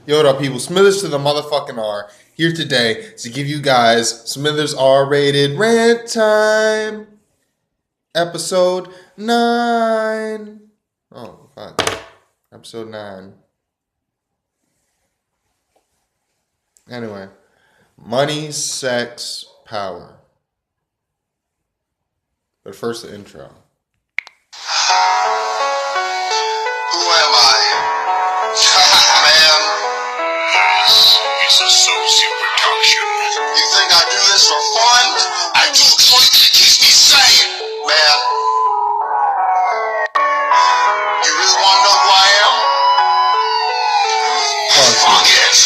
Yo, what up, people? Smithers to the motherfucking R. Here today to give you guys Smithers R-rated rant time. Episode 9. Oh, fuck. Episode 9. Anyway. Money, sex, power. But first, the intro. Who am I? Man. It's associate production. You think I do this for fun? I do it because it keeps me sane. Man. You really want to know who I am? Fuck it.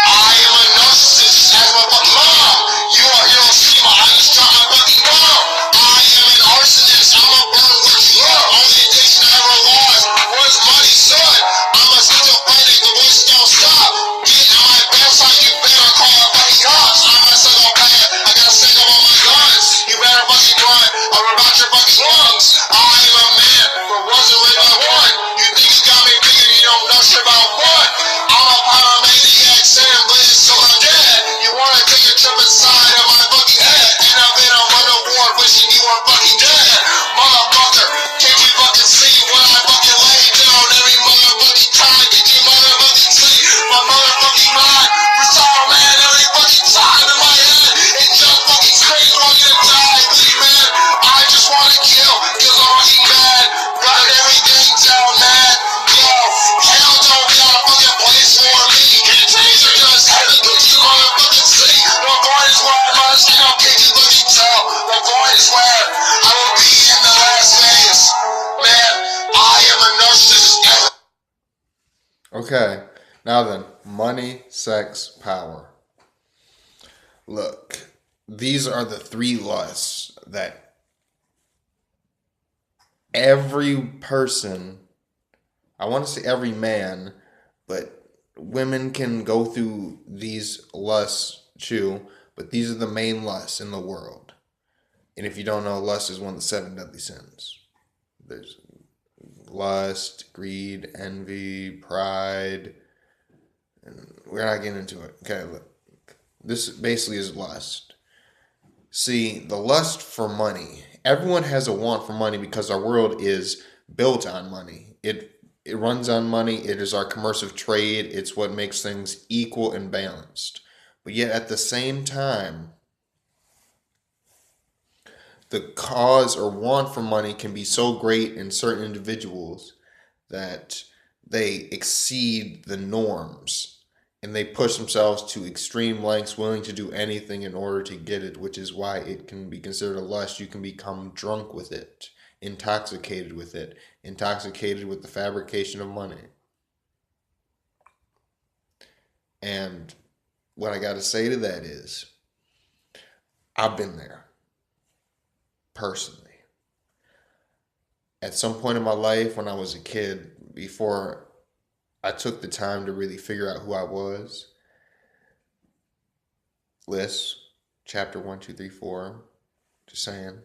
I am a narcissist as my fucking mom. You are Hiroshima. I just dropped my fucking bomb. I am an arsonist. I'm a burn what you love. Only addiction I ever lost was money, son. I'm a schizophranic. The voice don't stop. Get on my website. You better call a fucking cops. I'm a psychopath. I gotta send up all my guns. You better fucking run or about your fucking lungs. I am a man for wasn't with my one. You think you got me figured? You don't know shit about fun. I'm a pyromaniac, Sam Blaze, so I'm dead. You wanna take a trip inside of my fucking head? And I've been on one award wishing you were fucking dead. Motherfucker, can't you fucking see when I fucking lay down every motherfucking time? Did you motherfucking see my motherfucking mind? Freestyle man every fucking time in my head. It just fucking screams when I'm gonna die. Bleed man, I just wanna kill, cause I'm fucking mad. Run everything down, man. Yo, hell don't got a fucking place for me. Things are just heavy, cause you motherfucking see. The void is where I must, and how can you fucking tell? The void is where I will be in the last days. Man, I am a narcissist. Okay, now then, money, sex, power. Look, these are the three lusts that every person, I want to say every man, but women can go through these lusts too, but these are the main lusts in the world. And if you don't know, lust is one of the 7 deadly sins. There's lust, greed, envy, pride. And we're not getting into it. Okay, look. This basically is lust. See, the lust for money. Everyone has a want for money because our world is built on money. It runs on money. It is our commercial trade. It's what makes things equal and balanced. But yet at the same time, the cause or want for money can be so great in certain individuals that they exceed the norms and they push themselves to extreme lengths, willing to do anything in order to get it, which is why it can be considered a lust. You can become drunk with it, intoxicated with it, intoxicated with the fabrication of money. And what I got to say to that is, I've been there. Personally, at some point in my life when I was a kid, before I took the time to really figure out who I was, list, chapter 1, 2, 3, 4, just saying.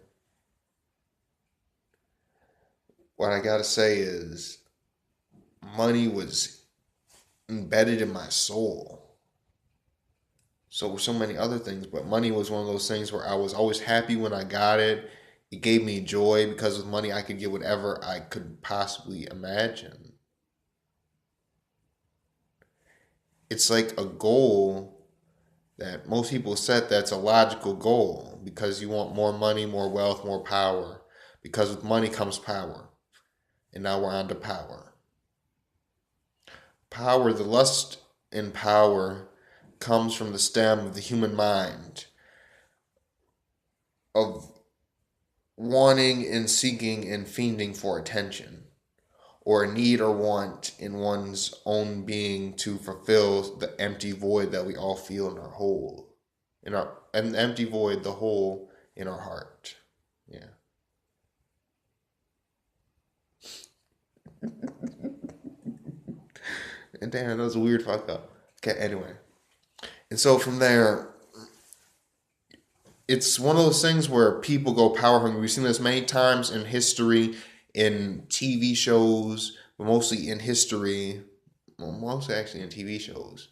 What I gotta say is, money was embedded in my soul. So were so many other things, but money was one of those things where I was always happy when I got it. It gave me joy because with money I could get whatever I could possibly imagine. It's like a goal that most people set that's a logical goal because you want more money, more wealth, more power. Because with money comes power. And now we're on to power. Power, the lust in power comes from the stem of the human mind of wanting and seeking and fiending for attention or a need or want in one's own being to fulfill the empty void that we all feel in our whole, an empty void, the hole in our heart. Yeah. And damn, that was a weird fuck up. Okay, anyway. And so from there, it's one of those things where people go power hungry. We've seen this many times in history, in TV shows, but mostly in history, well, mostly actually in TV shows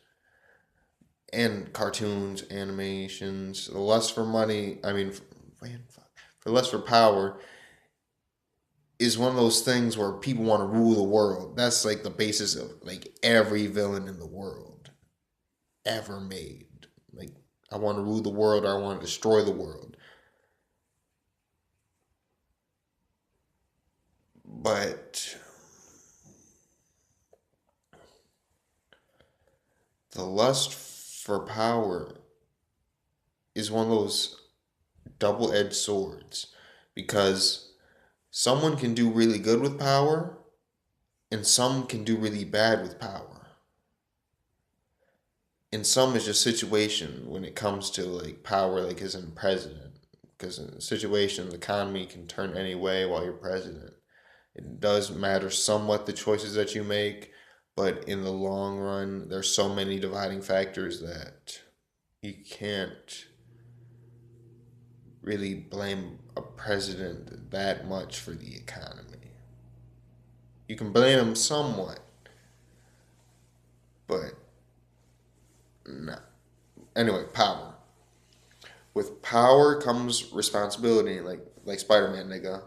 and cartoons, animations. The lust for money, for lust for power is one of those things where people want to rule the world. That's like the basis of like every villain in the world ever made. Like, I want to rule the world or I want to destroy the world. But the lust for power is one of those double-edged swords because someone can do really good with power and some can do really bad with power. And some is just situation when it comes to like power, like as in president. Because in a situation, the economy can turn any way while you're president. It does matter somewhat the choices that you make, but in the long run, there's so many dividing factors that you can't really blame a president that much for the economy. You can blame him somewhat, but no. Anyway, power. With power comes responsibility, like Spider-Man, nigga.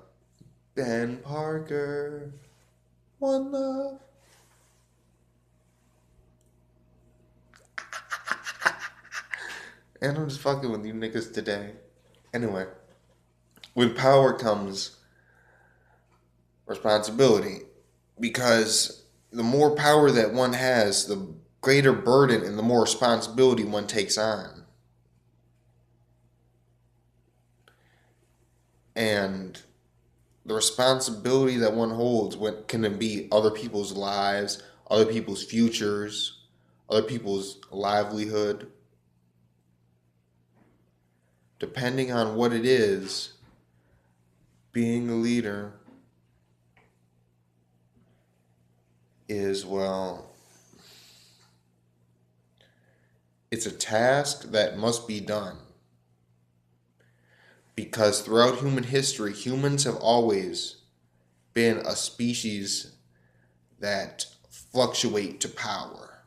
Ben Parker, one love. And I'm just fucking with you niggas today. Anyway, with power comes responsibility. Because the more power that one has, the greater burden and the more responsibility one takes on. And the responsibility that one holds can be other people's lives, other people's futures, other people's livelihood. Depending on what it is, being a leader is, well, it's a task that must be done. Because throughout human history, humans have always been a species that fluctuate to power.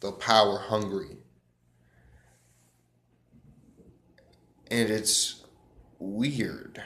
They're power hungry. And it's weird.